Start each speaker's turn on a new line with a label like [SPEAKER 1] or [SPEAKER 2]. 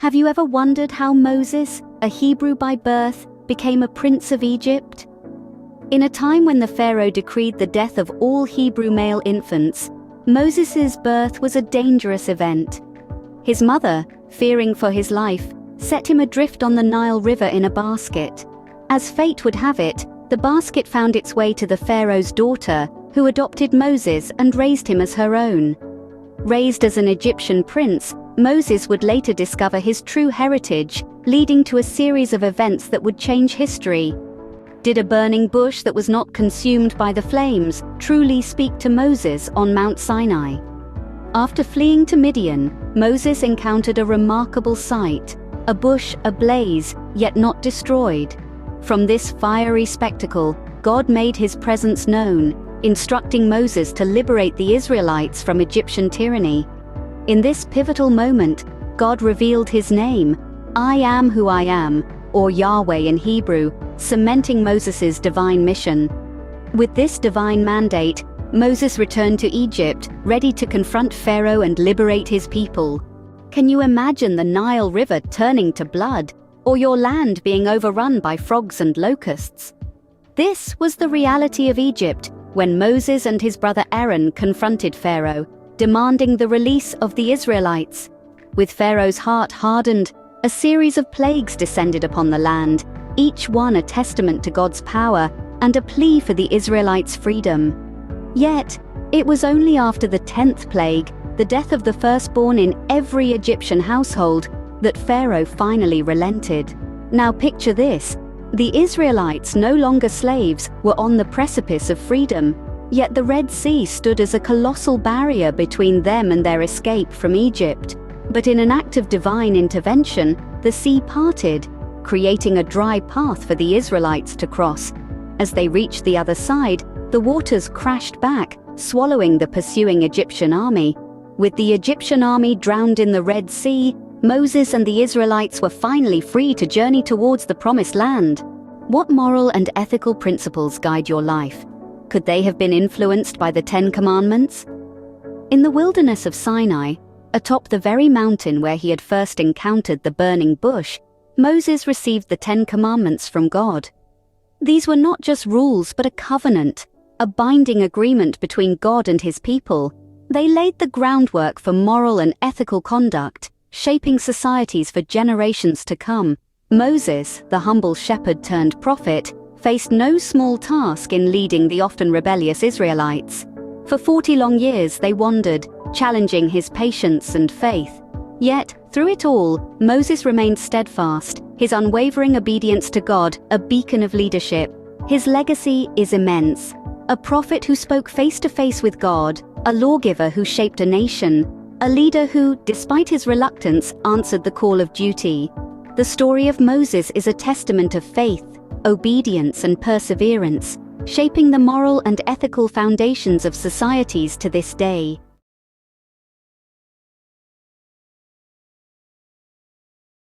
[SPEAKER 1] Have you ever wondered how Moses, a Hebrew by birth, became a prince of Egypt? In a time when the Pharaoh decreed the death of all Hebrew male infants, Moses' birth was a dangerous event. His mother, fearing for his life, set him adrift on the Nile River in a basket. As fate would have it, the basket found its way to the Pharaoh's daughter, who adopted Moses and raised him as her own. Raised as an Egyptian prince, Moses would later discover his true heritage, leading to a series of events that would change history. Did a burning bush that was not consumed by the flames truly speak to Moses on Mount Sinai? After fleeing to Midian, Moses encountered a remarkable sight, a bush ablaze, yet not destroyed. From this fiery spectacle, God made his presence known, instructing Moses to liberate the Israelites from Egyptian tyranny. In this pivotal moment, God revealed his name, I am who I am, or Yahweh in Hebrew, cementing Moses' divine mission. With this divine mandate, Moses returned to Egypt, ready to confront Pharaoh and liberate his people. Can you imagine the Nile River turning to blood, or your land being overrun by frogs and locusts? This was the reality of Egypt when Moses and his brother Aaron confronted Pharaoh, demanding the release of the Israelites. With Pharaoh's heart hardened, a series of plagues descended upon the land, each one a testament to God's power and a plea for the Israelites' freedom. Yet, it was only after the 10th plague, the death of the firstborn in every Egyptian household, that Pharaoh finally relented. Now picture this: the Israelites, no longer slaves, were on the precipice of freedom, yet the Red Sea stood as a colossal barrier between them and their escape from Egypt. But in an act of divine intervention, the sea parted, creating a dry path for the Israelites to cross. As they reached the other side, the waters crashed back, swallowing the pursuing Egyptian army. With the Egyptian army drowned in the Red Sea, Moses and the Israelites were finally free to journey towards the Promised Land. What moral and ethical principles guide your life? Could they have been influenced by the 10 Commandments? In the wilderness of Sinai, atop the very mountain where he had first encountered the burning bush, Moses received the 10 Commandments from God. These were not just rules but a covenant, a binding agreement between God and his people. They laid the groundwork for moral and ethical conduct, shaping societies for generations to come. Moses, the humble shepherd turned prophet, faced no small task in leading the often rebellious Israelites. For 40 long years they wandered, challenging his patience and faith. Yet, through it all, Moses remained steadfast, his unwavering obedience to God a beacon of leadership. His legacy is immense. A prophet who spoke face to face with God, a lawgiver who shaped a nation, a leader who, despite his reluctance, answered the call of duty. The story of Moses is a testament of faith, obedience, and perseverance, shaping the moral and ethical foundations of societies to this day.